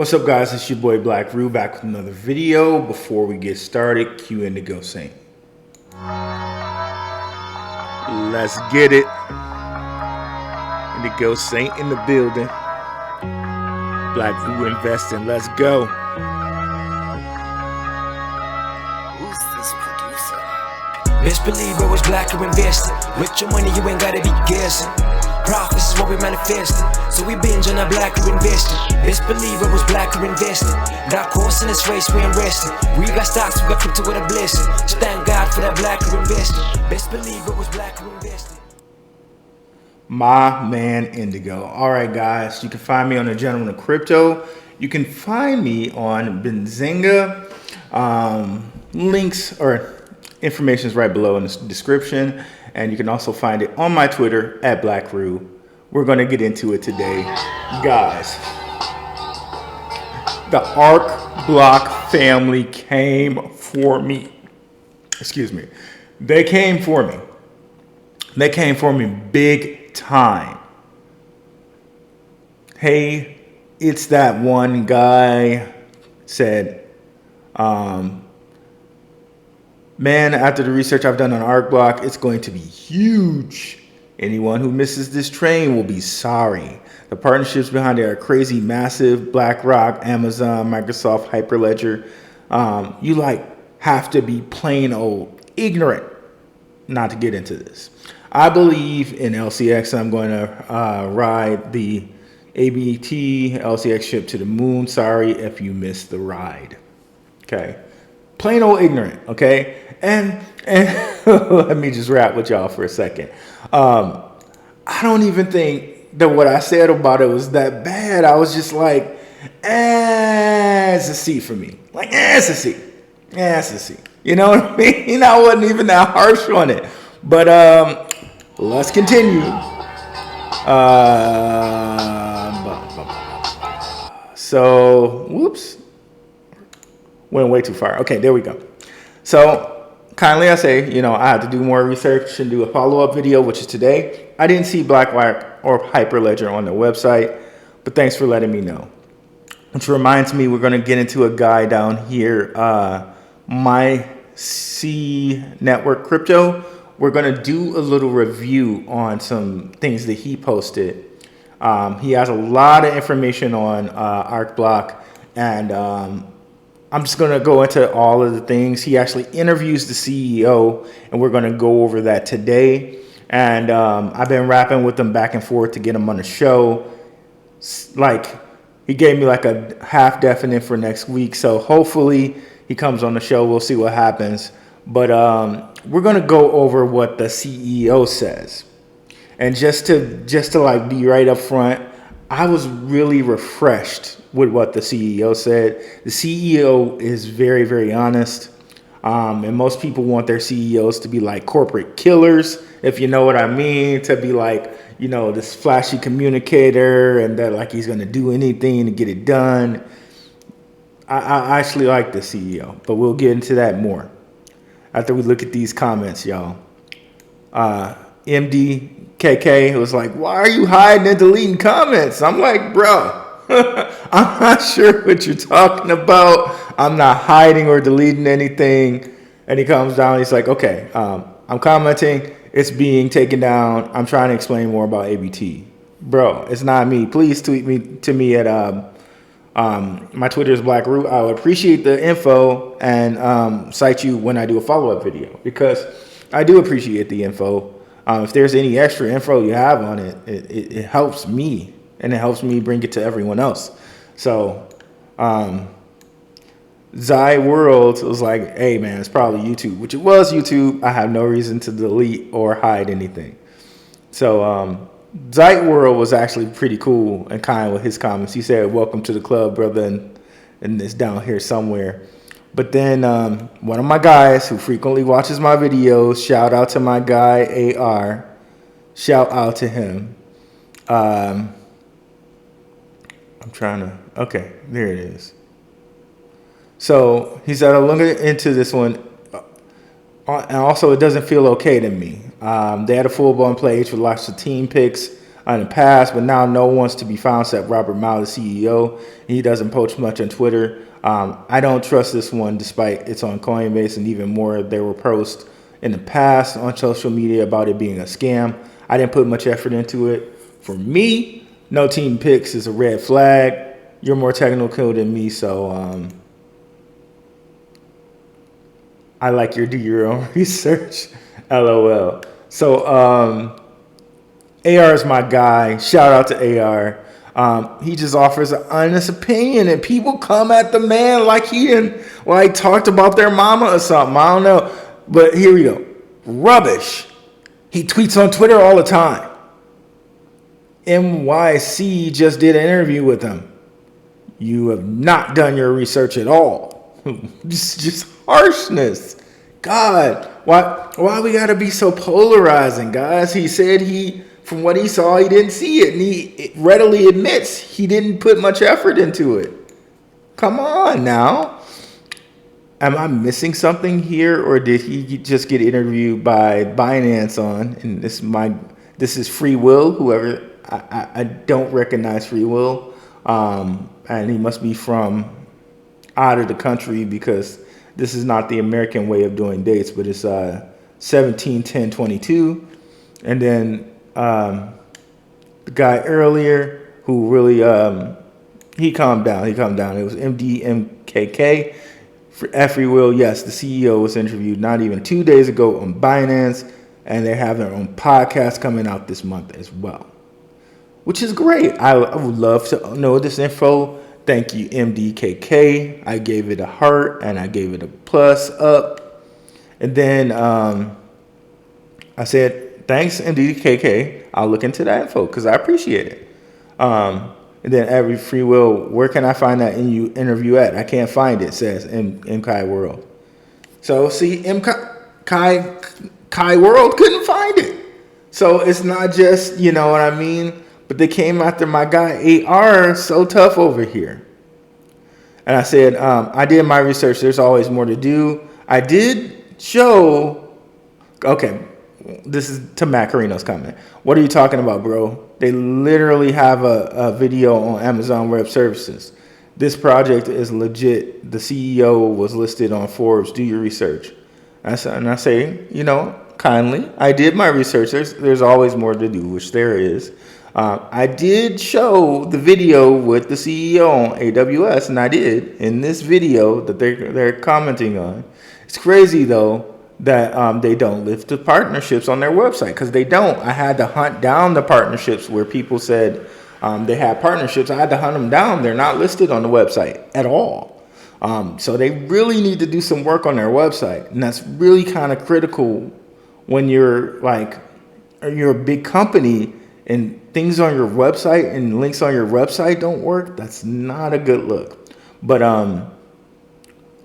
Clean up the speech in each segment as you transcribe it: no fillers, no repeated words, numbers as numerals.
What's up, guys? It's your boy Blackrue back with another video. Before we get started, cue Indigo Saint. Let's get it. Indigo Saint in the building. Blackrue Investing. Let's go. Who's this producer? Best believe it was Blackrue Investing. With your money, you ain't gotta be guessing. Profits is what we manifesting, so we binge on that Blackrue Investing. Best believe it was Blackrue Investing. That course in this race, we ain't resting. We got stocks, we got crypto with a blessing. Just thank God for that Blackrue Investing. Best believe it was Blackrue Investing. My man Indigo. All right, guys, you can find me on the Gentleman of Crypto. You can find me on Benzinga. Links or information is right below in the description. And you can also find it on my Twitter at Blackrue. We're going to get into it today. Guys, the ArcBlock family came for me. Excuse me. They came for me. They came for me big time. Hey, it's that one guy said, man, after the research I've done on ArcBlock, it's going to be huge. Anyone who misses this train will be sorry. The partnerships behind it are crazy, massive. BlackRock, Amazon, Microsoft, Hyperledger. You have to be plain old ignorant not to get into this. I believe in LCX. I'm going to ride the ABT LCX ship to the moon. Sorry if you missed the ride. Okay. Plain old ignorant, okay? And let me just rap with y'all for a second. I don't even think that what I said about it was that bad. I was just like, it's a C for me. Like, it's a C. It's a C. You know what I mean? I wasn't even that harsh on it. But let's continue. So, whoops. Went way too far. Okay, there we go. So kindly I say, I have to do more research and do a follow-up video, which is today. I didn't see BlackRock or Hyperledger on the website, but thanks for letting me know. Which reminds me, we're going to get into a guy down here, My C Network Crypto. We're going to do a little review on some things that he posted. He has a lot of information on ArcBlock, and I'm just going to go into all of the things. He actually interviews the CEO, and we're going to go over that today. And I've been rapping with him back and forth to get him on the show. He gave me a half definite for next week. So hopefully he comes on the show. We'll see what happens. But we're going to go over what the CEO says. And just to be right up front, I was really refreshed with what the CEO said. The CEO is very, very honest. And most people want their CEOs to be like corporate killers, if you know what I mean, to be this flashy communicator and that he's going to do anything to get it done. I actually like the CEO, but we'll get into that more after we look at these comments, y'all. MDKK was like, why are you hiding and deleting comments? I'm like, bro, I'm not sure what you're talking about. I'm not hiding or deleting anything. And he comes down. He's like, okay, I'm commenting. It's being taken down. I'm trying to explain more about ABT. Bro, it's not me. Please tweet to me at my Twitter is Blackrue. I would appreciate the info and cite you when I do a follow-up video, because I do appreciate the info. If there's any extra info you have on it, it helps me, and it helps me bring it to everyone else. So, Zai World was like, hey man, it's probably YouTube, which it was YouTube. I have no reason to delete or hide anything. So, Zai World was actually pretty cool and kind with his comments. He said, welcome to the club, brother, and it's down here somewhere. But then one of my guys who frequently watches my videos, shout out to my guy AR, shout out to him. I'm trying to, okay, there it is. So he said, I'll look into this one. And also, it doesn't feel okay to me. They had a full-blown page with lots of team picks. in the past, but now no one's to be found except Robert Mao, the CEO. He doesn't post much on Twitter. I don't trust this one, despite it's on Coinbase, and even more, there were posts in the past on social media about it being a scam. I didn't put much effort into it. For me, no team picks is a red flag. You're more technical than me, so I like your do your own research. LOL. So AR is my guy. Shout out to AR. He just offers an honest opinion, and people come at the man like he didn't, like talked about their mama or something. I don't know. But here we go. Rubbish. He tweets on Twitter all the time. NYC just did an interview with him. You have not done your research at all. just harshness. God, why we gotta be so polarizing, guys? He said from what he saw, he didn't see it, and he readily admits he didn't put much effort into it. Come on now. Am I missing something here, or did he just get interviewed by Binance on? And this is Free Will, whoever. I don't recognize Free Will, and he must be from out of the country, because this is not the American way of doing dates, but it's 17/10/22, and then the guy earlier who really he calmed down. It was MDMKK. At Free Will, yes, the CEO was interviewed not even 2 days ago on Binance, and they have their own podcast coming out this month as well, which is great. I would love to know this info. Thank you, MDKK. I gave it a heart, and I gave it a plus up. And then I said, thanks, MDKK. I'll look into that info because I appreciate it. And then every Free Will, where can I find that interview at? I can't find it, says MKai World. So see, Kai World couldn't find it. So it's not just, you know what I mean? But they came after my guy AR, so tough over here. And I said, I did my research. There's always more to do. I did show, okay, this is to Matt Carino's comment. What are you talking about, bro? They literally have a video on Amazon Web Services. This project is legit. The CEO was listed on Forbes. Do your research. And I say, you know, kindly, I did my research. There's always more to do, which there is. I did show the video with the CEO on AWS, and I did in this video that they're commenting on. It's crazy though that they don't list the partnerships on their website, because they don't. I had to hunt down the partnerships where people said they had partnerships. I had to hunt them down. They're not listed on the website at all. So they really need to do some work on their website, and that's really kind of critical when you're a big company and things on your website and links on your website don't work. That's not a good look. But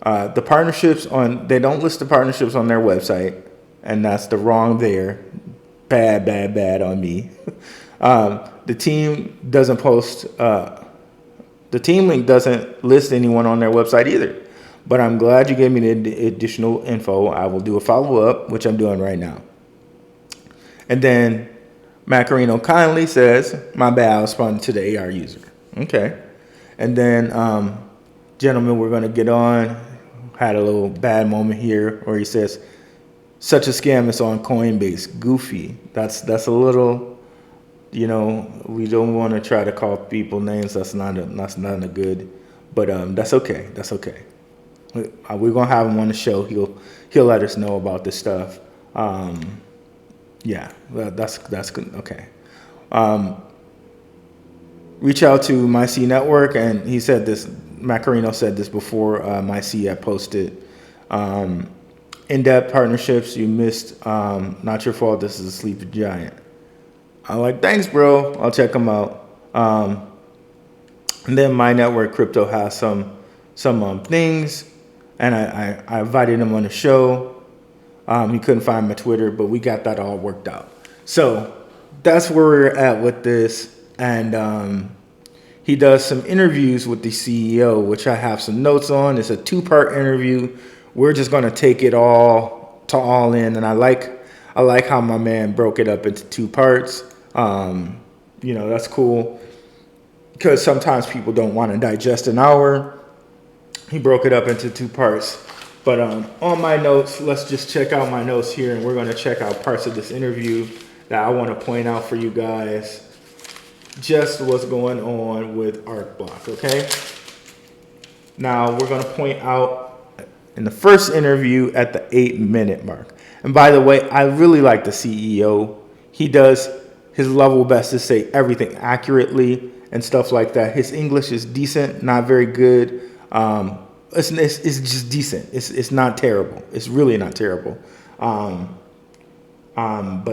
the partnerships they don't list the partnerships on their website, and that's the wrong there. Bad on me. The team doesn't post. The team link doesn't list anyone on their website either. But I'm glad you gave me the additional info. I will do a follow-up, which I'm doing right now. And then Macarino kindly says, my bad, I responded to the AR user. Okay. And then, gentlemen, we're going to get on. Had a little bad moment here where he says, such a scam is on Coinbase. Goofy. That's a little, you know, we don't want to try to call people names. That's not a good, but that's okay. That's okay. We're going to have him on the show. He'll let us know about this stuff. Yeah, that's good. Okay. Reach out to MyC Network, and he said this. Macarino said this before MyC had posted. In-depth partnerships you missed. Not your fault. This is a sleepy giant. I'm like, thanks, bro. I'll check them out. And then My Network Crypto has some things, and I invited him on the show. He couldn't find my Twitter, but we got that all worked out. So that's where we're at with this. And he does some interviews with the CEO, which I have some notes on. It's a 2-part interview. We're just going to take it all in. And I like how my man broke it up into 2 parts. that's cool because sometimes people don't want to digest an hour. He broke it up into 2 parts. But on my notes, let's just check out my notes here, and we're going to check out parts of this interview that I want to point out for you guys. Just what's going on with ArcBlock, okay? Now, we're going to point out in the first interview at the 8-minute mark. And by the way, I really like the CEO. He does his level best to say everything accurately and stuff like that. His English is decent, not very good. It's just decent. It's not terrible. It's really not terrible. But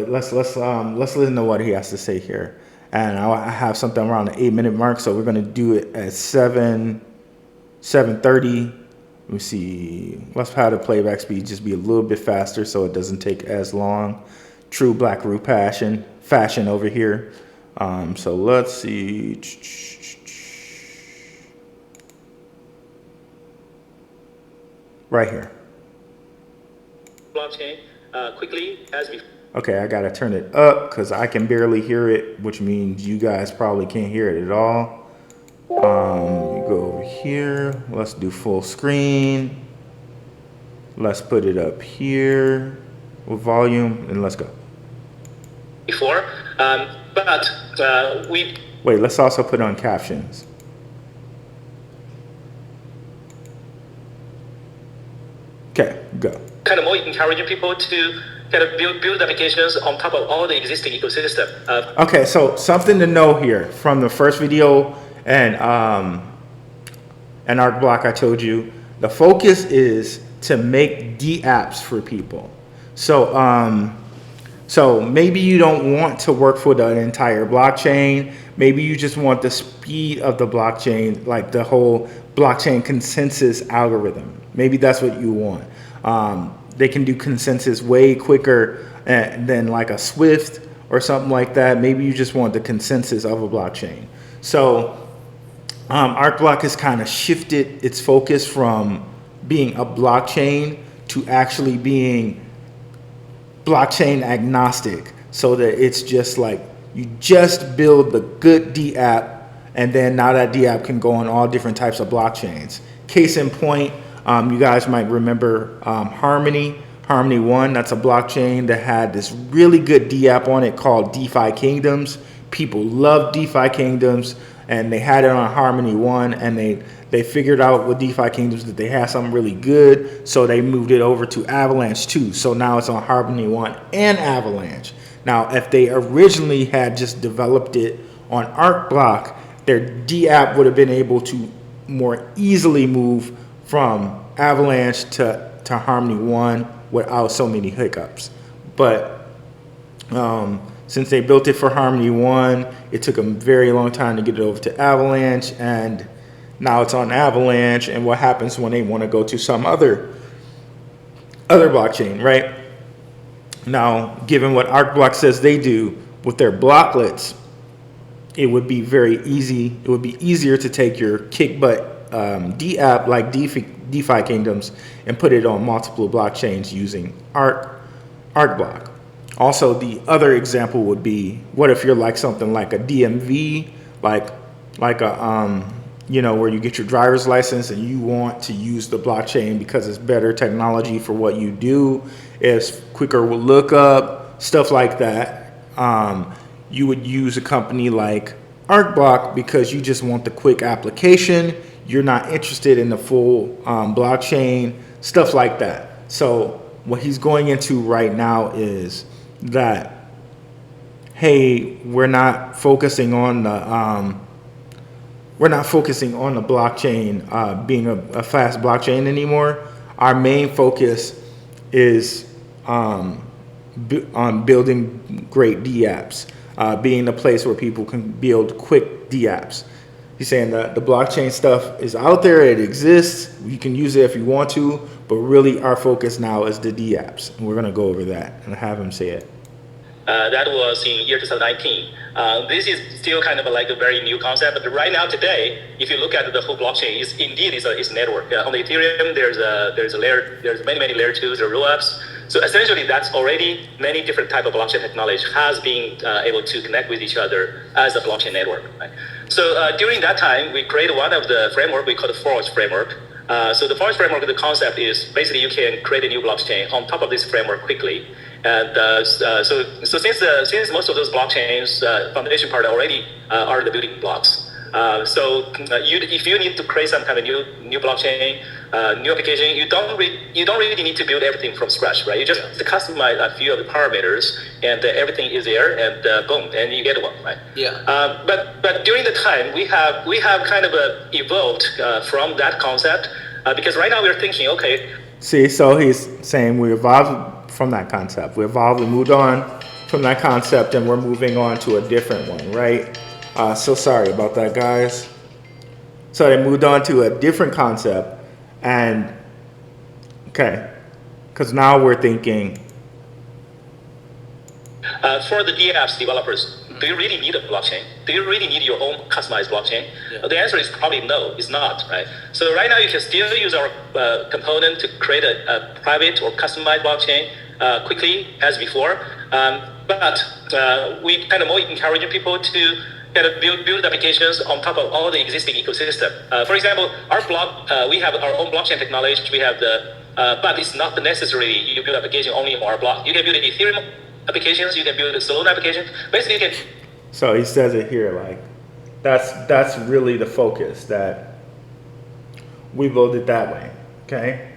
let's listen to what he has to say here. And I have something around the 8-minute mark, so we're gonna do it at 7:30. Let me see. Let's have the playback speed just be a little bit faster so it doesn't take as long. True Blackrue fashion over here. So let's see. Right here. Blockchain quickly as before. Okay, I gotta turn it up because I can barely hear it, which means you guys probably can't hear it at all. You go over here. Let's do full screen. Let's put it up here with volume, and let's go. Before, but we. Wait, let's also put on captions. Okay, go. Kind of more encouraging people to kind of build applications on top of all the existing ecosystem. Okay, so something to know here from the first video and ArcBlock, I told you the focus is to make dApps for people. So so maybe you don't want to work for the entire blockchain. Maybe you just want the speed of the blockchain, like the whole blockchain consensus algorithm. Maybe that's what you want. They can do consensus way quicker than like a Swift or something like that. Maybe you just want the consensus of a blockchain. So ArcBlock has kind of shifted its focus from being a blockchain to actually being blockchain agnostic, so that it's just like you just build the good dApp, and then now that dApp can go on all different types of blockchains. Case in point, you guys might remember Harmony 1. That's a blockchain that had this really good dApp on it called DeFi Kingdoms. People love DeFi Kingdoms, and they had it on Harmony 1, and they figured out with DeFi Kingdoms that they had something really good, so they moved it over to Avalanche 2. So now it's on Harmony 1 and Avalanche. Now, if they originally had just developed it on ArcBlock, their dApp would have been able to more easily move from Avalanche to Harmony 1 without so many hiccups. But since they built it for Harmony 1, it took them a very long time to get it over to Avalanche, and now it's on Avalanche. And what happens when they want to go to some other blockchain, right? Now, given what ArcBlock says they do with their blocklets, it would be very easy. It would be easier to take your kick butt dApp like DeFi Kingdoms and put it on multiple blockchains using ArcBlock. Also, the other example would be, what if you're like something like a DMV, like a where you get your driver's license and you want to use the blockchain because it's better technology for what you do, it's quicker with lookup, stuff like that. You would use a company like ArcBlock because you just want the quick application. You're not interested in the full blockchain, stuff like that. So what he's going into right now is that, hey, we're not focusing on the blockchain being a fast blockchain anymore. Our main focus is on building great dApps, being the place where people can build quick dApps. He's saying that the blockchain stuff is out there, it exists, you can use it if you want to, but really our focus now is the dApps, and we're going to go over that and have him say it. That was in year 2019. This is still kind of like a very new concept, but right now today, if you look at the whole blockchain, it's indeed is a network. On the Ethereum, there's many layer twos or rollups. So essentially, that's already many different type of blockchain technology has been able to connect with each other as a blockchain network. Right? So during that time, we created one of the framework we call the Forge framework. So the Forge framework, the concept is basically you can create a new blockchain on top of this framework quickly. And so since most of those blockchains, foundation part already are the building blocks. If you need to create some kind of new blockchain, new application, you don't really need to build everything from scratch, right? You just customize a few of the parameters, and everything is there, and boom, and you get one, right? Yeah. But during the time, we have kind of evolved from that concept because right now we're thinking, okay. See, so he's saying we evolved from that concept. We evolved and moved on from that concept, and we're moving on to a different one, right? So sorry about that, guys. So they moved on to a different concept, and okay, because now we're thinking. For the DApps developers, do you really need a blockchain? Do you really need your own customized blockchain? Yeah. The answer is probably no, it's not, right? So right now you can still use our component to create a private or customized blockchain quickly as before. But we kind of more encouraging people to kind of build applications on top of all the existing ecosystem. For example, ArcBlock, we have our own blockchain technology. We have but it's not necessarily you build application only on ArcBlock. You can build Ethereum applications, you can build Solana applications. Basically, you can. So he says it here, like that's really the focus, that we build it that way. Okay.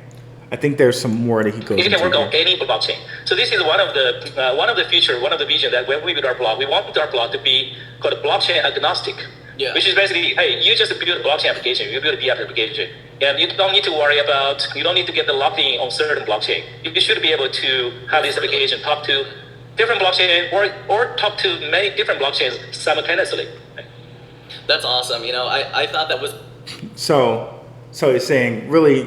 I think there's some more that he goes into. You can work on any blockchain. So this is one of the future, one of the vision that when we build our block, we want our block to be called blockchain agnostic. Yeah. Which is basically, hey, you just build a blockchain application, you build a DApp application, and you don't need to worry about, you don't need to get the locked in on certain blockchain. You should be able to have this application talk to different blockchain or talk to many different blockchains simultaneously. That's awesome. I thought that was. So he's saying, really,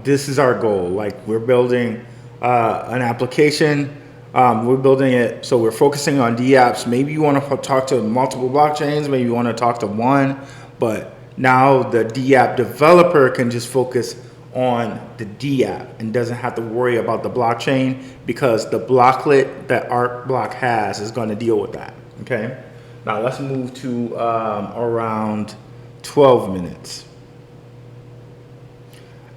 this is our goal. Like, we're building an application. We're building it, so we're focusing on DApps. Maybe you want to talk to multiple blockchains. Maybe you want to talk to one. But now the DApp developer can just focus on the DApp and doesn't have to worry about the blockchain, because the blocklet that ArcBlock has is going to deal with that. Okay. Now let's move to around 12 minutes.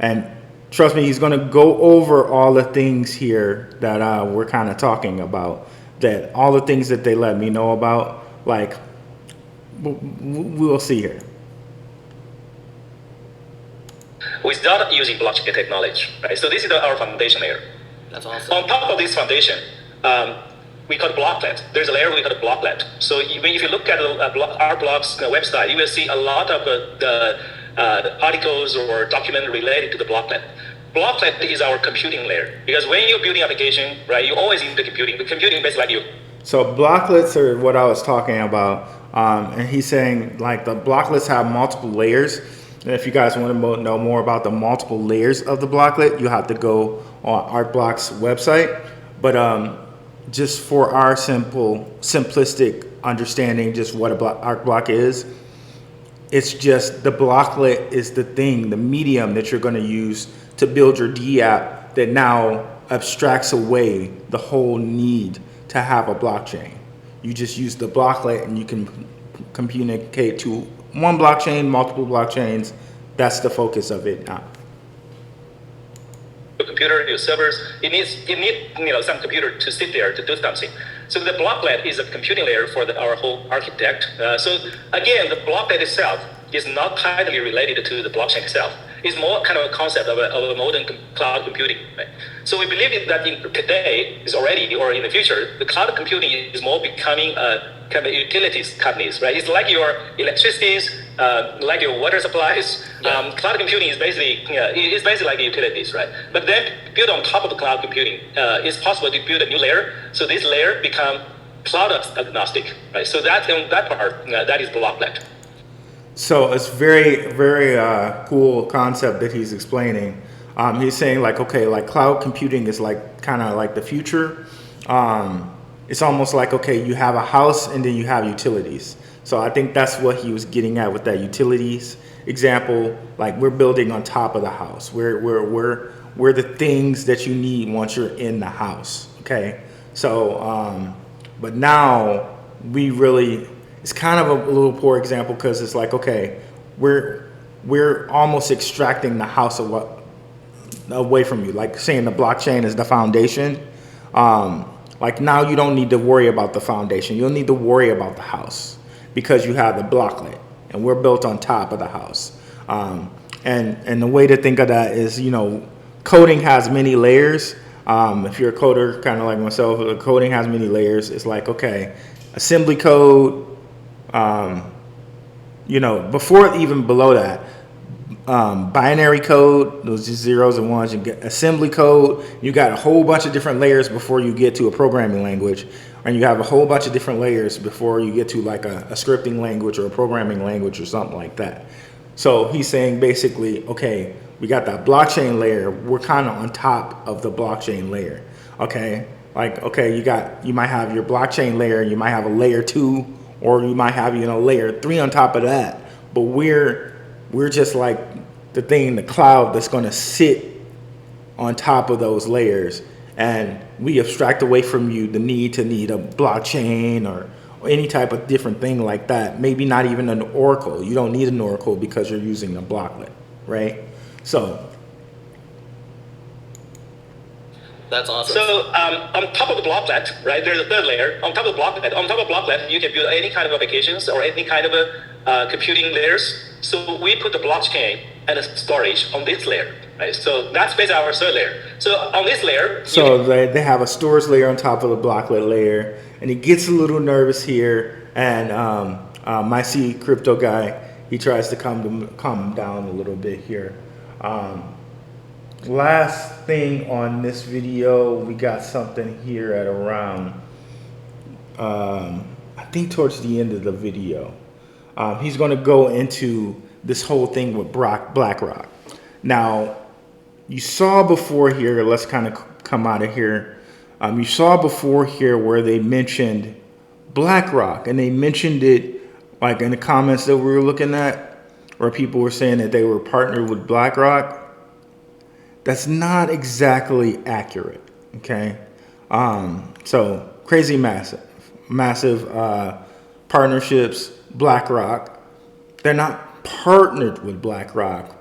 And trust me, he's going to go over all the things here that we're kind of talking about, that all the things that they let me know about, like, we'll see here. Without using blockchain technology, right? So this is our foundation layer. That's awesome. On top of this foundation, we call it blocklet. There's a layer we call it blocklet. So if you look at ArcBlock's website, you will see a lot of articles or documents related to the blocklet. Blocklet is our computing layer, because when you're building application, right, you always need the computing. The computing basically like you. So blocklets are what I was talking about, and he's saying like the blocklets have multiple layers. And if you guys want to know more about the multiple layers of the blocklet, you have to go on ArcBlock's website. But just for our simplistic understanding, just what a ArcBlock is, it's just the blocklet is the thing, the medium that you're going to use to build your DApp that now abstracts away the whole need to have a blockchain. You just use the blocklet and you can communicate to one blockchain, multiple blockchains. That's the focus of it now. Your computer, your servers, it needs some computer to sit there to do something. So the blocklet is a computing layer for our whole architect. So again, the blocklet itself is not tightly related to the blockchain itself. It's more kind of a concept of a modern cloud computing. Right? So we believe that today is already, or in the future, the cloud computing is more becoming kind of utilities companies, right? It's like your electricities, like your water supplies. Yeah. Cloud computing is basically, it's basically like the utilities, right? But then built on top of the cloud computing, it's possible to build a new layer. So this layer become cloud agnostic, right? So that part, that is blocklet. So it's very, very cool concept that he's explaining. He's saying like, okay, like cloud computing is like kind of like the future. it's almost like, okay, you have a house and then you have utilities. So I think that's what he was getting at with that utilities example. Like, we're building on top of the house. We're the things that you need once you're in the house. Okay. So, but now we really, it's kind of a little poor example, because it's like, okay, we're almost extracting the house away from you. Like saying the blockchain is the foundation. Like, now you don't need to worry about the foundation. You don't need to worry about the house, because you have the blocklet, and we're built on top of the house. And the way to think of that is, you know, coding has many layers. If you're a coder, kind of like myself, coding has many layers. It's like, okay, assembly code, you know, before, even below that, binary code, those just zeros and ones. You get assembly code. You got a whole bunch of different layers before you get to a programming language, and you have a whole bunch of different layers before you get to like a scripting language or a programming language or something like that. So he's saying basically, okay, we got that blockchain layer. We're kind of on top of the blockchain layer. Okay, like, okay, you might have your blockchain layer, you might have a layer 2, or you might have, you know, layer 3 on top of that. But we're just like the thing in the cloud that's going to sit on top of those layers, and we abstract away from you the need a blockchain or any type of different thing like that. Maybe not even an oracle. You don't need an oracle because you're using a blocklet, right? So That's awesome. So on top of the blocklet, right, there's a third layer. On top of the blocklet, you can build any kind of applications or any kind of computing layers. So we put the blockchain and the storage on this layer, right? So that's basically our third layer. So on this layer, so they have a storage layer on top of the blocklet layer, and he gets a little nervous here. And my C crypto guy, he tries to calm down a little bit here. Last thing on this video, we got something here at around, I think towards the end of the video. He's going to go into this whole thing with BlackRock. Now, you saw before here, let's kind of come out of here. You saw before here where they mentioned BlackRock, and they mentioned it like in the comments that we were looking at, where people were saying that they were partnered with BlackRock. That's not exactly accurate, okay? So crazy massive partnerships. BlackRock, they're not partnered with BlackRock.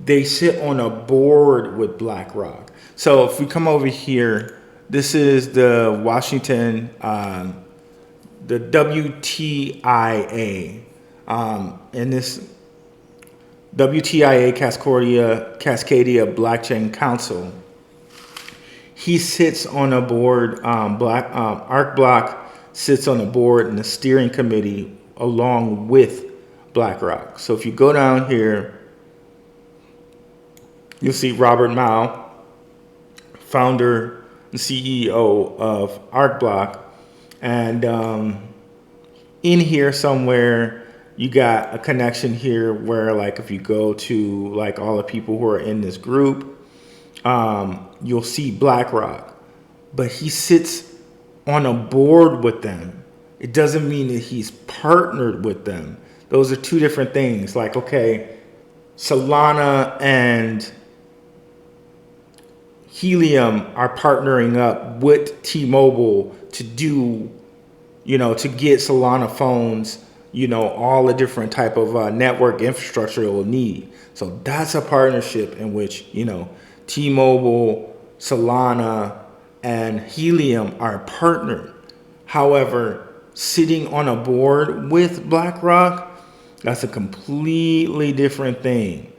They sit on a board with BlackRock. So if we come over here, this is the Washington, the WTIA, and this WTIA Cascadia Blockchain Council. He sits on a board. ArcBlock sits on a board in the steering committee along with BlackRock. So if you go down here, you'll see Robert Mao, founder and CEO of ArcBlock, and in here somewhere, you got a connection here where, like, if you go to like all the people who are in this group, you'll see BlackRock, but he sits on a board with them. It doesn't mean that he's partnered with them. Those are two different things. Like, okay, Solana and Helium are partnering up with T-Mobile to do, you know, to get Solana phones, you know, all the different type of network infrastructure it will need. So that's a partnership in which, you know, T-Mobile, Solana, and Helium are partnered. However, sitting on a board with BlackRock, that's a completely different thing.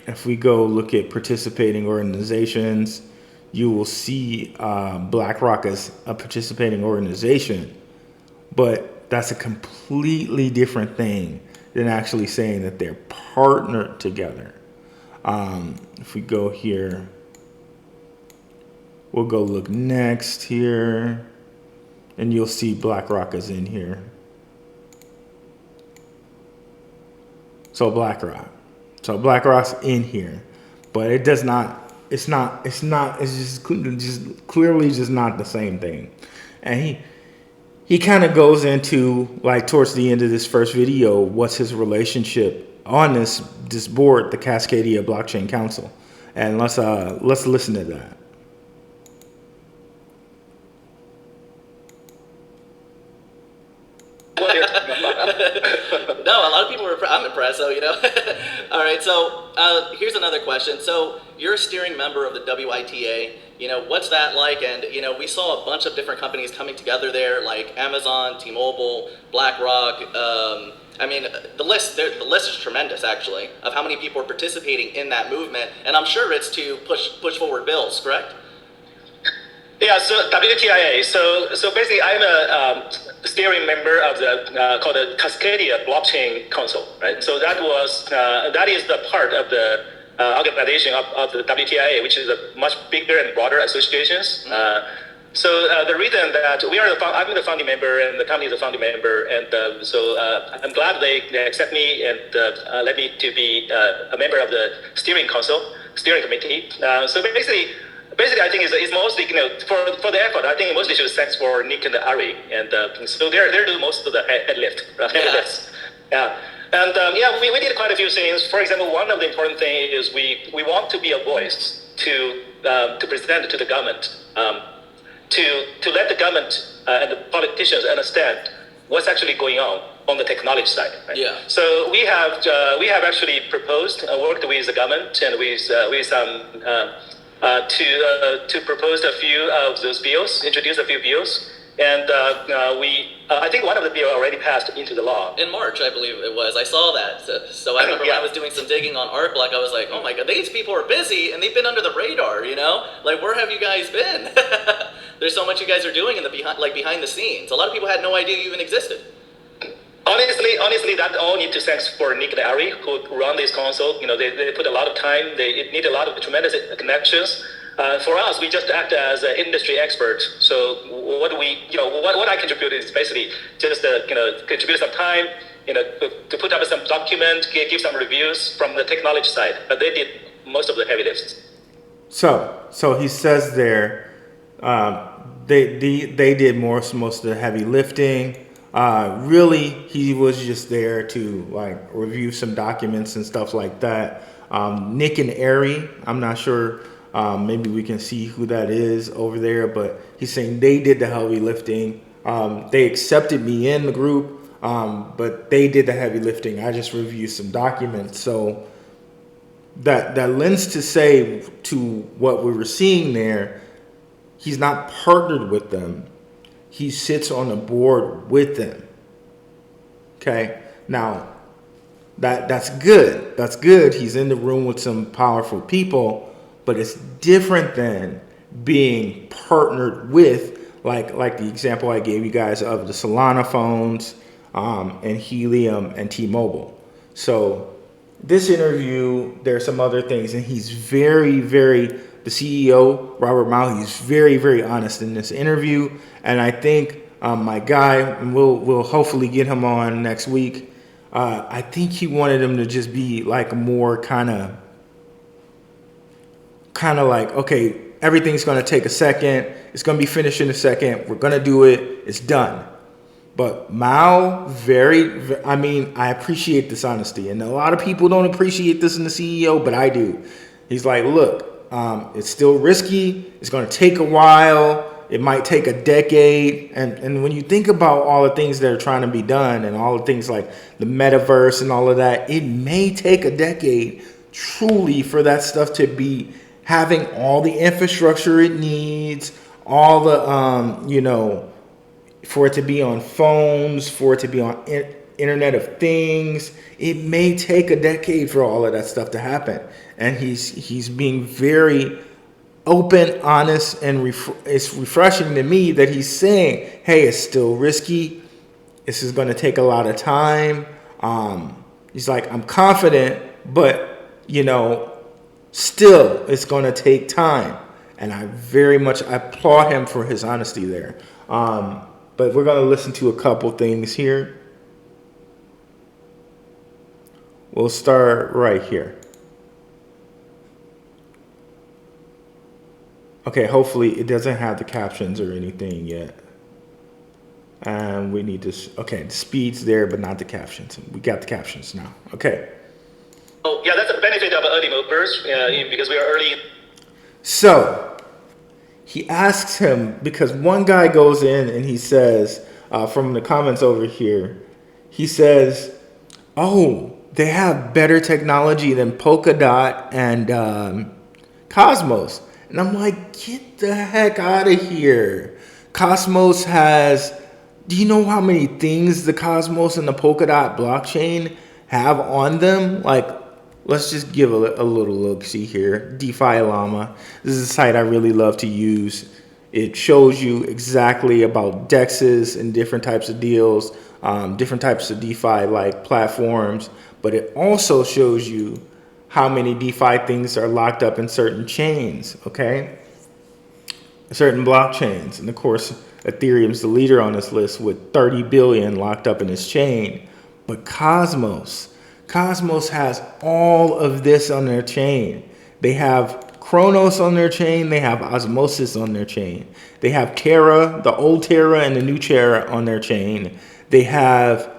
If we go look at participating organizations, you will see BlackRock as a participating organization, but that's a completely different thing than actually saying that they're partnered together. If we go here, we'll go look next here, and you'll see BlackRock is in here. So BlackRock's in here, but it does not it's just clearly just not the same thing. And he kind of goes into, like, towards the end of this first video, what's his relationship on this board, the Cascadia Blockchain Council. And let's listen to that. No, a lot of people were. I'm impressed. So all right. So here's another question. So you're a steering member of the WITA. What's that like? And we saw a bunch of different companies coming together there, like Amazon, T-Mobile, BlackRock. I mean, the list is tremendous, actually, of how many people are participating in that movement. And I'm sure it's to push forward bills, correct? Yeah, so WTIA. So basically, I'm a steering member of the called the Cascadia Blockchain Council, right? So that is the part of the organization of the WTIA, which is a much bigger and broader associations. So the reason that I'm the founding member and the company is a founding member, and so I'm glad they accept me and let me to be a member of the steering committee. So basically, I think it's mostly, for the effort, I think mostly should thanks for Nick and Ari, and so they're doing most of the head lift, right? Yeah. And we did quite a few things. For example, one of the important things is we want to be a voice to present to the government, to let the government and the politicians understand what's actually going on the technology side. Right? Yeah. So we have actually proposed, worked with the government and with some. To propose a few of those bills, introduce a few bills, and I think one of the bills already passed into the law. In March, I believe it was. I saw that. So I remember when I was doing some digging on ArcBlock, I was like, oh my God, these people are busy and they've been under the radar, Like, where have you guys been? There's so much you guys are doing behind the scenes. A lot of people had no idea you even existed. Honestly, that all need to thanks for Nick and Ari who run this council. They put a lot of time. They need a lot of tremendous connections. For us, we just act as an industry expert. So what I contribute is basically just contribute some time, to put up some document, give some reviews from the technology side. But they did most of the heavy lifts. So he says there, they did most of the heavy lifting. Really, he was just there to review some documents and stuff like that. Nick and Ari, I'm not sure. Maybe we can see who that is over there, but he's saying they did the heavy lifting. They accepted me in the group, but they did the heavy lifting. I just reviewed some documents. So that lends to say to what we were seeing there, he's not partnered with them. He sits on the board with them. Okay, now that's good. That's good. He's in the room with some powerful people, but it's different than being partnered with, like the example I gave you guys of the Solana phones and Helium and T-Mobile. So this interview, there's some other things, and he's very, very. The CEO, Robert Mao, he's very, very honest in this interview. And I think my guy, and we'll hopefully get him on next week. I think he wanted him to just be like more kind of like, okay, everything's going to take a second. It's going to be finished in a second. We're going to do it. It's done. But Mao, I appreciate this honesty. And a lot of people don't appreciate this in the CEO, but I do. He's like, look, it's still risky. It's going to take a while. It might take a decade. And when you think about all the things that are trying to be done and all the things like the metaverse and all of that, it may take a decade truly for that stuff to be having all the infrastructure it needs, all the, for it to be on phones, for it to be on Internet of Things. It may take a decade for all of that stuff to happen. And he's being very open, honest, and it's refreshing to me that he's saying, hey, it's still risky. This is going to take a lot of time. He's like, I'm confident, but, still it's going to take time. And I very much applaud him for his honesty there. But we're going to listen to a couple things here. We'll start right here. Okay, hopefully it doesn't have the captions or anything yet. And we need this. Okay, the speed's there, but not the captions. We got the captions now. Okay. Oh, yeah, that's a benefit of early movers because we are early. So he asks him, because one guy goes in and he says, from the comments over here, he says, oh, they have better technology than Polkadot and Cosmos. And I'm like, get the heck out of here. Cosmos has, do you know how many things the Cosmos and the Polkadot blockchain have on them? Like, let's just give a little look-see here. DeFi Llama. This is a site I really love to use. It shows you exactly about DEXs and different types of deals, different types of DeFi-like platforms. But it also shows you how many DeFi things are locked up in certain chains, okay? Certain blockchains. And of course, Ethereum's the leader on this list with 30 billion locked up in its chain. But Cosmos has all of this on their chain. They have Chronos on their chain. They have Osmosis on their chain. They have Terra, the old Terra and the new Terra on their chain. They have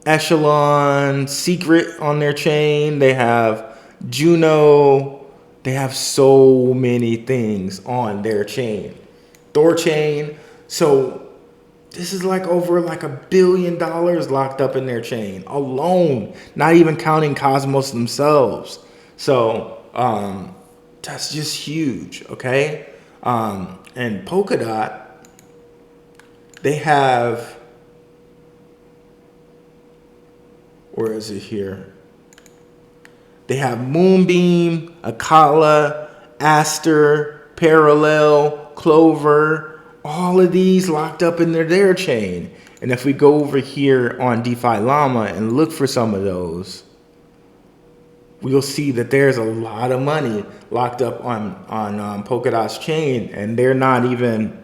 Echelon Secret on their chain. They have Juno. They have so many things on their chain. Thorchain. So this is like over like $1 billion locked up in their chain alone, not even counting Cosmos themselves. So that's just huge, okay? And Polkadot, they have, where is it here? They have Moonbeam, Akala, Aster, Parallel, Clover, all of these locked up in their chain. And if we go over here on DeFi Llama and look for some of those, we'll see that there's a lot of money locked up on Polkadot's chain, and they're not even.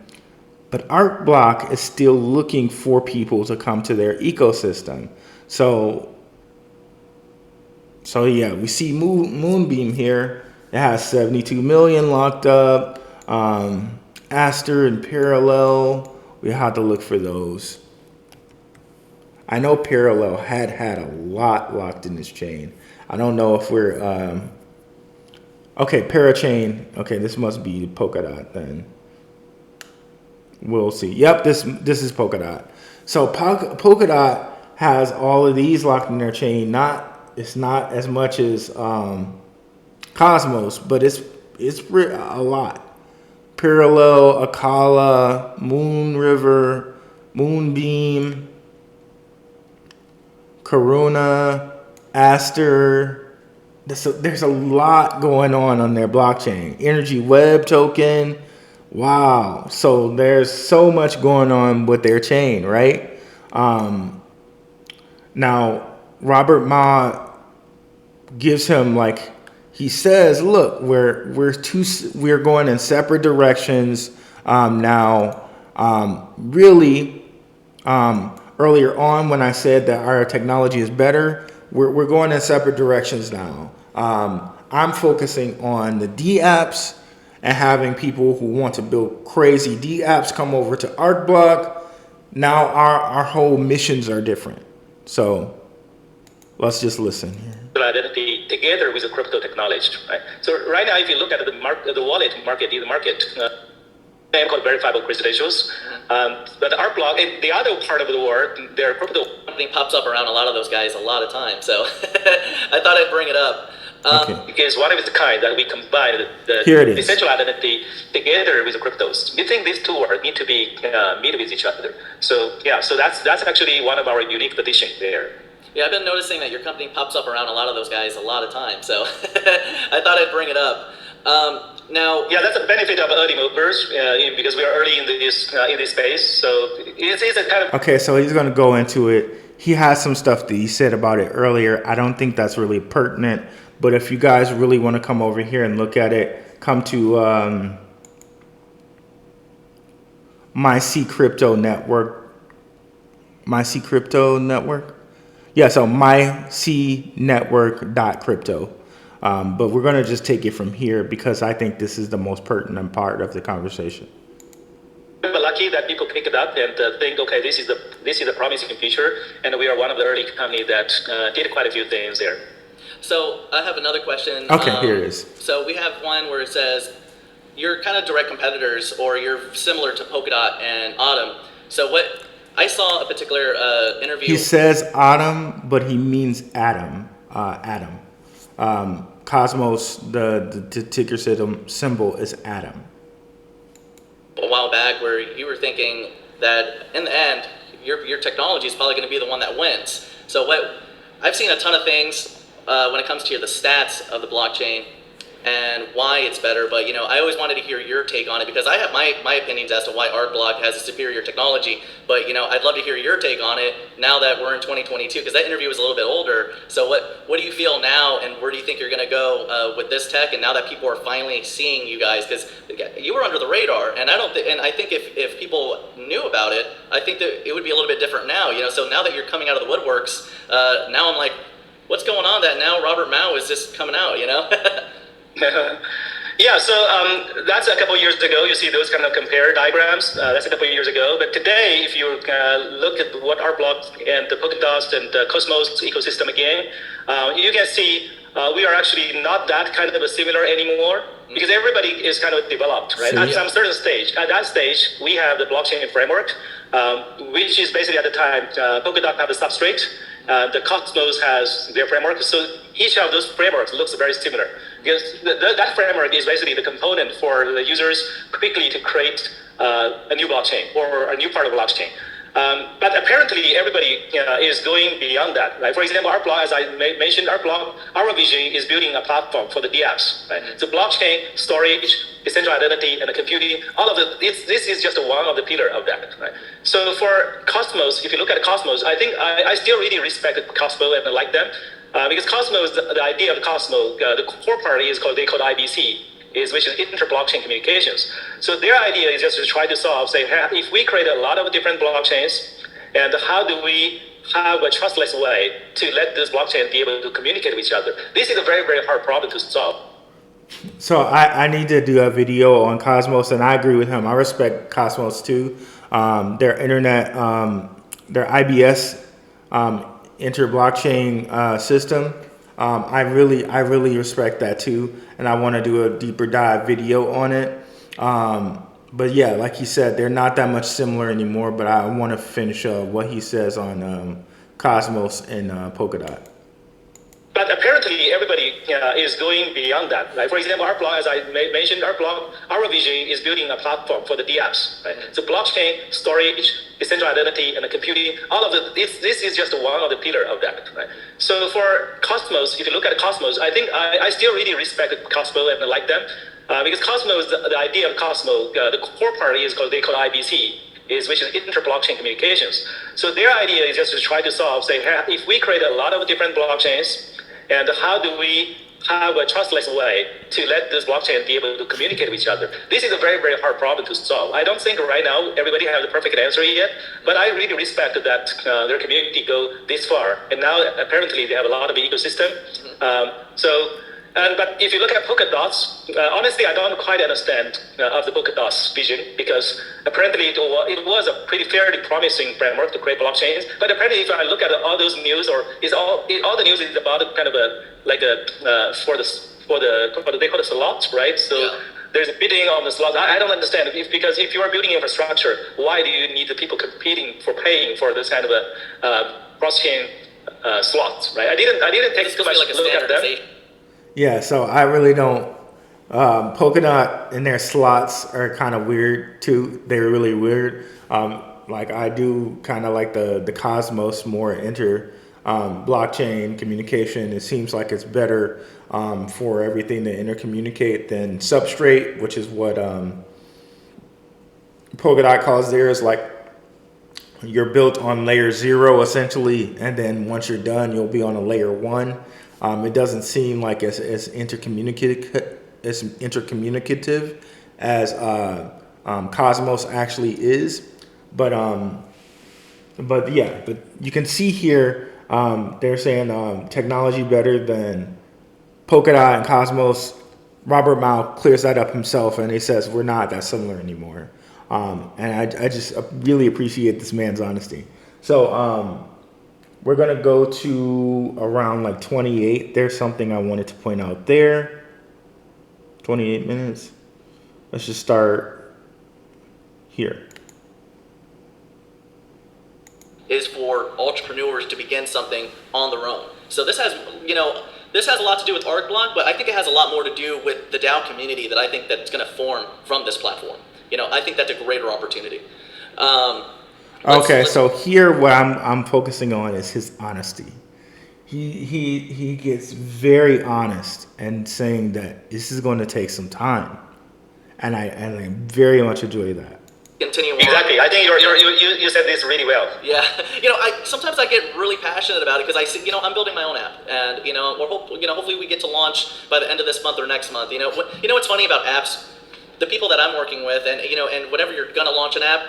But ArcBlock is still looking for people to come to their ecosystem. So yeah, we see Moonbeam here. It has 72 million locked up. Aster and Parallel, we have to look for those. I know Parallel had a lot locked in this chain. I don't know if we're okay, Parachain. Okay, this must be Polkadot then. We'll see. Yep, this is Polkadot. So Polkadot has all of these locked in their chain. It's not as much as Cosmos, but it's a lot. Parallel, Akala, Moon River, Moonbeam, Karuna, Aster. There's a lot going on their blockchain. Energy Web token. Wow. So there's so much going on with their chain, right? Now, Robert Ma gives him like, he says, look, we're going in separate directions now. Really, earlier on when I said that our technology is better, we're going in separate directions now. I'm focusing on the D apps and having people who want to build crazy D apps come over to ArcBlock. Now our whole missions are different. So let's just listen here. Identity together with the crypto technology, right? So right now, if you look at the wallet market, they have called verifiable credentials. But ArcBlock, the other part of the world, their crypto Company pops up around a lot of those guys a lot of times, so I thought I'd bring it up. Because one of its kind that we combine Here it is. essential identity together with the cryptos. We think these two need to be meet with each other. So yeah, so that's actually one of our unique position there. Yeah, I've been noticing that your company pops up around a lot of those guys a lot of times, so I thought I'd bring it up. Now, yeah, that's a benefit of early movers because we are early in this space. So it's a kind of okay. So he's going to go into it. He has some stuff that he said about it earlier. I don't think that's really pertinent, but if you guys really want to come over here and look at it, come to My C Crypto Network. My C Crypto Network. Yeah, so mycnetwork.crypto. But we're going to just take it from here because I think this is the most pertinent part of the conversation. We're lucky that people pick it up and think, okay, this is a promising feature, and we are one of the early companies that did quite a few things there. So I have another question. Okay, here it is. So we have one where it says, you're kind of direct competitors, or you're similar to Polkadot and Autumn. So what I saw a particular interview. He says Autumn, but he means Atom. Atom. Cosmos, the ticker symbol is Atom. A while back, where you were thinking that in the end, your technology is probably going to be the one that wins. So what I've seen a ton of things when it comes to the stats of the blockchain and why it's better, but I always wanted to hear your take on it because I have my opinions as to why ArcBlock has a superior technology, but I'd love to hear your take on it now that we're in 2022, because that interview was a little bit older. So what do you feel now, and where do you think you're going to go with this tech, and now that people are finally seeing you guys, because you were under the radar, and I think if people knew about it, I think that it would be a little bit different now. So now that you're coming out of the woodworks, now I'm like, what's going on that now Robert Mao is just coming out, Yeah, so that's a couple of years ago. You see those kind of compare diagrams. That's a couple of years ago. But today, if you look at what ArcBlock and the Polkadot and the Cosmos ecosystem again, you can see we are actually not that kind of a similar anymore because everybody is kind of developed, right? At some certain stage. At that stage, we have the blockchain framework, which is basically at the time, Polkadot have the substrate. The Cosmos has their framework, so each of those frameworks looks very similar because that framework is basically the component for the users quickly to create a new blockchain or a new part of blockchain. But apparently, everybody is going beyond that. Right? For example, ArcBlock, as I mentioned, ArcBlock, our vision is building a platform for the DApps. Right? So blockchain, storage, decentralized identity, and the computing, all of this is just one of the pillar of that. Right? So for Cosmos, if you look at Cosmos, I think I still really respect Cosmos and I like them because Cosmos, the idea of Cosmos, the core part is called IBC. Which is inter-blockchain communications. So their idea is just to try to solve, say, if we create a lot of different blockchains, and how do we have a trustless way to let this blockchain be able to communicate with each other? This is a very, very hard problem to solve. So I need to do a video on Cosmos, and I agree with him. I respect Cosmos too. Their internet, their IBS, inter-blockchain system. I really respect that too, and I want to do a deeper dive video on it. But yeah, like he said, they're not that much similar anymore. But I want to finish what he says on Cosmos and Polkadot. But apparently, everybody is going beyond that. Right? For example, ArcBlock, as I mentioned, ArcBlock, our vision is building a platform for the DApps. Right? So blockchain, storage, decentralized identity, and the computing, all of this is just one of the pillar of that. Right? So for Cosmos, if you look at Cosmos, I think I still really respect Cosmos and I like them because Cosmos, the idea of Cosmos, the core part is called IBC. Which is inter-blockchain communications. So their idea is just to try to solve, say, if we create a lot of different blockchains, and how do we have a trustless way to let this blockchain be able to communicate with each other? This is a very, very hard problem to solve. I don't think right now everybody has the perfect answer yet, but I really respect that their community go this far. And now apparently they have a lot of ecosystem. But if you look at Polkadot's, honestly, I don't quite understand of the Polkadot's vision because apparently it was a pretty fairly promising framework to create blockchains. But apparently, if I look at all those news, or all the news is about kind of for the they call it slots, right? So there's a bidding on the slots. I don't understand because if you are building infrastructure, why do you need the people competing for paying for this kind of a cross-chain slots, right? I didn't take too much look at them. Yeah, so I really don't. Polkadot and their slots are kind of weird too. They're really weird. Like I do kind of like the Cosmos more blockchain communication. It seems like it's better for everything to intercommunicate than Substrate, which is what Polkadot calls theirs. Like you're built on layer 0 essentially, and then once you're done, you'll be on a layer 1. It doesn't seem like as intercommunicative as Cosmos actually is, but you can see here they're saying technology better than Polkadot and Cosmos, Robert Mao clears that up himself, and he says we're not that similar anymore. And I just really appreciate this man's honesty. So we're going to go to around like 28. There's something I wanted to point out there. 28 minutes. Let's just start here. Is for entrepreneurs to begin something on their own. So this has, this has a lot to do with ArcBlock, but I think it has a lot more to do with the DAO community that I think that's going to form from this platform. I think that's a greater opportunity. So here what I'm focusing on is his honesty. He gets very honest and saying that this is going to take some time, and I very much enjoy that. Continue on. Exactly. I think you said this really well. Yeah. Sometimes I get really passionate about it because I see, I'm building my own app, and hopefully we get to launch by the end of this month or next month. What's funny about apps? The people that I'm working with, and and whenever you're gonna launch an app,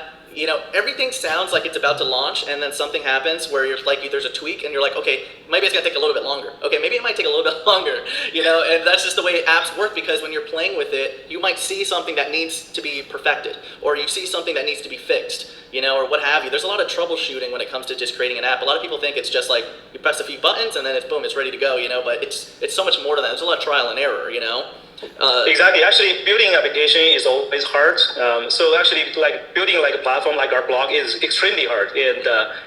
everything sounds like it's about to launch, and then something happens where you're like, there's a tweak, and you're like, okay, maybe it's gonna take a little bit longer. Okay, maybe it might take a little bit longer, and that's just the way apps work, because when you're playing with it, you might see something that needs to be perfected, or you see something that needs to be fixed, or what have you. There's a lot of troubleshooting when it comes to just creating an app. A lot of people think it's just like you press a few buttons and then it's boom, it's ready to go, but it's so much more to that. There's a lot of trial and error, Exactly. Actually, building an application is always hard. So actually, like building like a platform like ArcBlock is extremely hard, and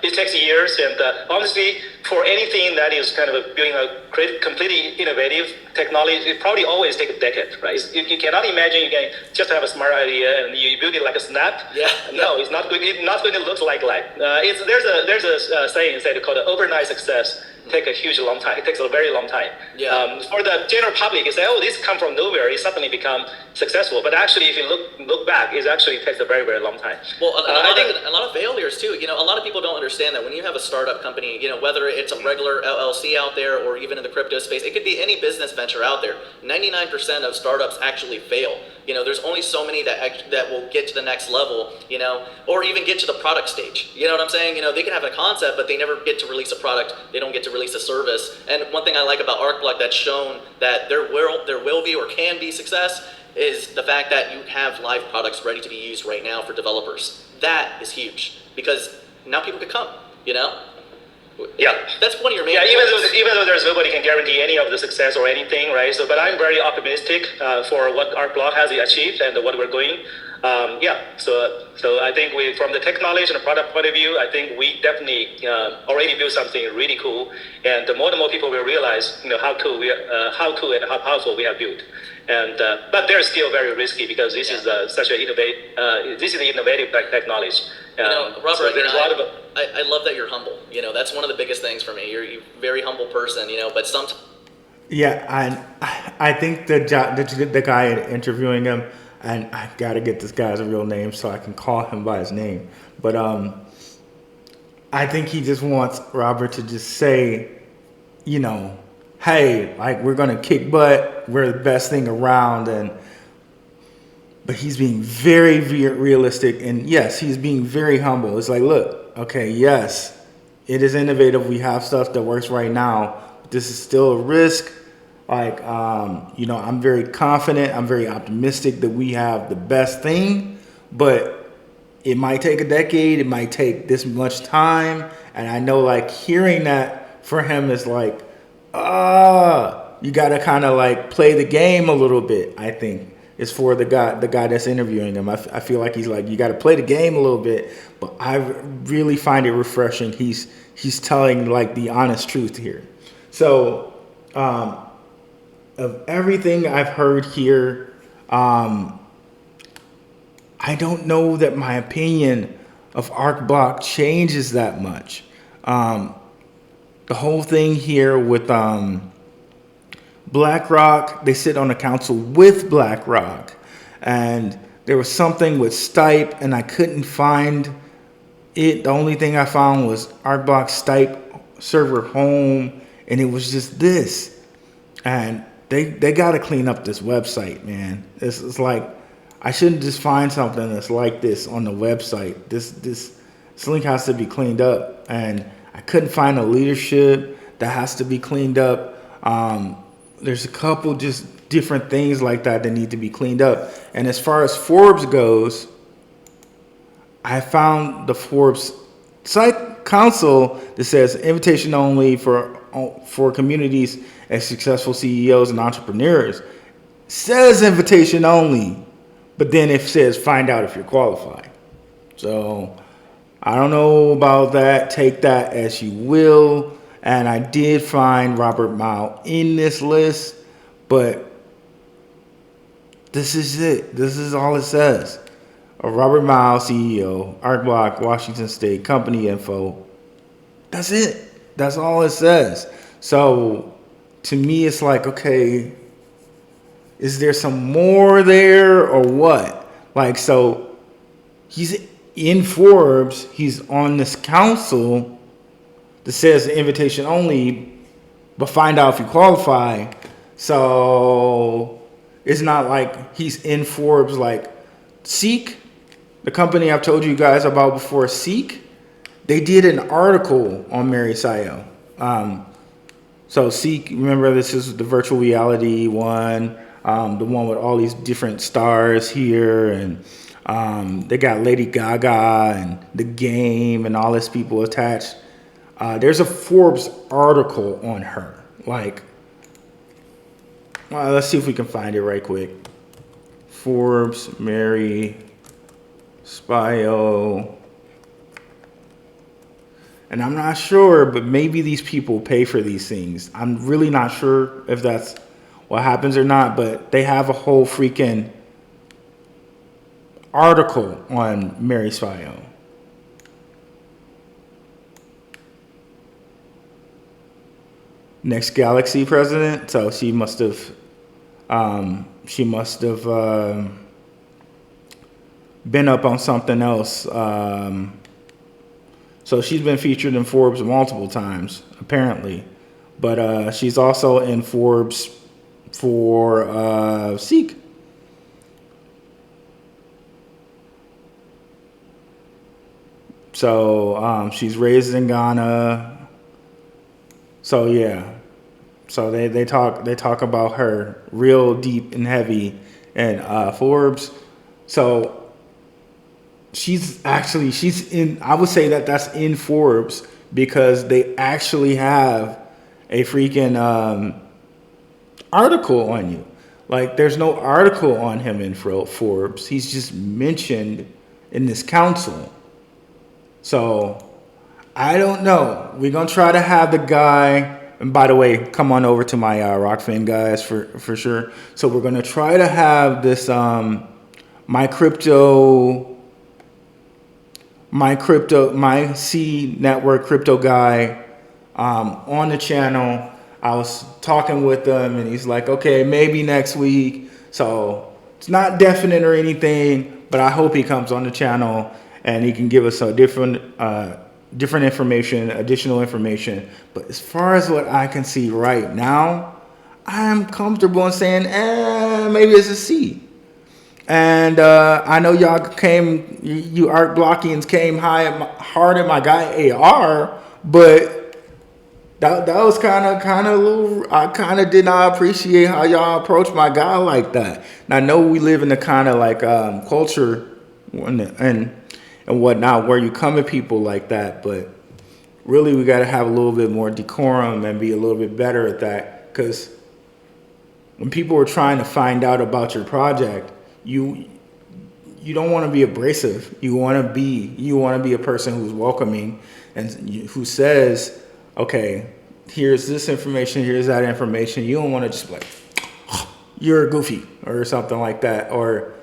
it takes years. And honestly, for anything that is kind of building a completely innovative technology, it probably always takes a decade, right? You cannot imagine you can just have a smart idea and you build it like a snap. Yeah. No, it's not good. It's not going to look like that. There's a saying said called overnight success. Take a huge long time. It takes a very long time. Yeah. For the general public, you say, "Oh, this come from nowhere. It suddenly become successful." But actually, if you look back, it actually takes a very, very long time. Well, a lot of failures too. A lot of people don't understand that when you have a startup company, whether it's a regular LLC out there or even in the crypto space, it could be any business venture out there. 99% of startups actually fail. There's only so many that will get to the next level, or even get to the product stage. You know what I'm saying? They can have a concept, but they never get to release a product. They don't get to release a service. And one thing I like about ArcBlock that's shown that there will be or can be success is the fact that you have live products ready to be used right now for developers. That is huge because now people can come, Yeah, that's one of your main. Yeah, even though there's nobody can guarantee any of the success or anything, right? So, but I'm very optimistic for what ArcBlock has achieved and what we're going. So I think from the technology and the product point of view, I think we definitely already built something really cool, and the more people will realize, how cool and how powerful we have built. And but they're still very risky because this is such an innovative technology. Robert, so there's a lot of. I love that you're humble. That's one of the biggest things for me. You're a very humble person. But sometimes. Yeah, I think the guy interviewing him, and I gotta get this guy's real name so I can call him by his name. But I think he just wants Robert to just say, hey, like we're gonna kick butt, we're the best thing around, but he's being very, very realistic, and yes, he's being very humble. It's like, look, okay, yes, it is innovative. We have stuff that works right now, but this is still a risk. Like, I'm very confident. I'm very optimistic that we have the best thing, but it might take a decade. It might take this much time. And I know like hearing that for him is like, you got to kind of like play the game a little bit. I think it's for the guy that's interviewing him. I feel like he's like, you got to play the game a little bit, but I really find it refreshing. He's telling like the honest truth here. So, of everything I've heard here, I don't know that my opinion of ArcBlock changes that much. The whole thing here with BlackRock, they sit on a council with BlackRock, and there was something with Stipe, and I couldn't find it. The only thing I found was ArcBlock Stipe server home, and it was just this. And they got to clean up this website, man. It's like I shouldn't just find something that's like this on the website. This link has to be cleaned up, and I couldn't find a leadership that has to be cleaned up. there's a couple just different things like that need to be cleaned up. And as far as Forbes goes, I found the Forbes site council that says invitation only for communities and successful CEOs and entrepreneurs. Says invitation only, but then it says find out if you're qualified. So I don't know about that. Take that as you will. And I did find Robert Mao in this list, but this is it. This is all it says. Robert Mao, CEO, ArcBlock, Washington State, company info. That's it. That's all it says. So to me, it's like, okay, is there some more there or what? Like, so he's in Forbes. He's on this council that says invitation only, but find out if you qualify. So it's not like he's in Forbes like Seek, the company I've told you guys about before, Seek. They did an article on Mary Sayo. So Seek, remember this is the virtual reality one, the one with all these different stars here, and they got Lady Gaga and The Game and all these people attached. There's a Forbes article on her. Like, let's see if we can find it right quick. Forbes, Mary Spio. And I'm not sure, but maybe these people pay for these things. I'm really not sure if that's what happens or not, but they have a whole freaking article on Mary Spio. Next Galaxy president, so she must have been up on something else. So she's been featured in Forbes multiple times, apparently, but she's also in Forbes for Seek. So she's raised in Ghana. So yeah, so they talk about her real deep and heavy in Forbes. So she's in. I would say that's in Forbes because they actually have a freaking article on you. Like there's no article on him in Forbes. He's just mentioned in this council. So I don't know. We're going to try to have the guy, and by the way, come on over to my Rokfin guys for sure. So we're going to try to have this my C network crypto guy on the channel. I was talking with him and he's like, okay, maybe next week. So it's not definite or anything, but I hope he comes on the channel and he can give us a different information, additional information. But as far as what I can see right now, I'm comfortable in saying, maybe it's a C. And I know y'all you ArcBlockians came hard at my guy AR, but that was kind of little. I kind of did not appreciate how y'all approach my guy like that. And I know we live in the kind of like culture and whatnot where you come at people like that, but really we got to have a little bit more decorum and be a little bit better at that. Because when people are trying to find out about your project, you don't want to be abrasive. You want to be a person who's welcoming and who says, okay, here's this information, here's that information. You don't want to just be like, oh, you're goofy or something like that. Or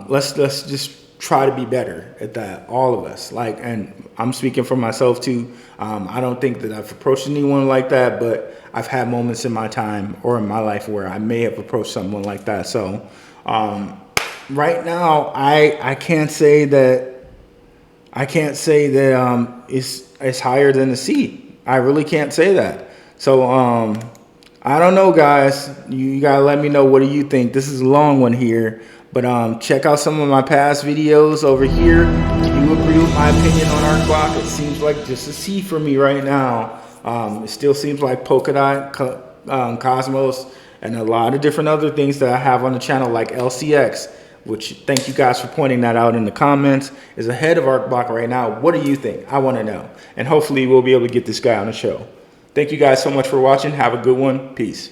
let's just try to be better at that, all of us. Like, and I'm speaking for myself too. I don't think that I've approached anyone like that, but I've had moments in my time or in my life where I may have approached someone like that. So right now, I can't say that it's higher than a C. I really can't say that. So I don't know, guys. You gotta let me know, what do you think? This is a long one here, but check out some of my past videos over here. Do you agree with my opinion on ArcBlock? It seems like just a C for me right now. It still seems like Polkadot Cosmos, and a lot of different other things that I have on the channel, like LCX, which thank you guys for pointing that out in the comments, is ahead of ArcBlock right now. What do you think? I want to know. And hopefully we'll be able to get this guy on the show. Thank you guys so much for watching. Have a good one. Peace.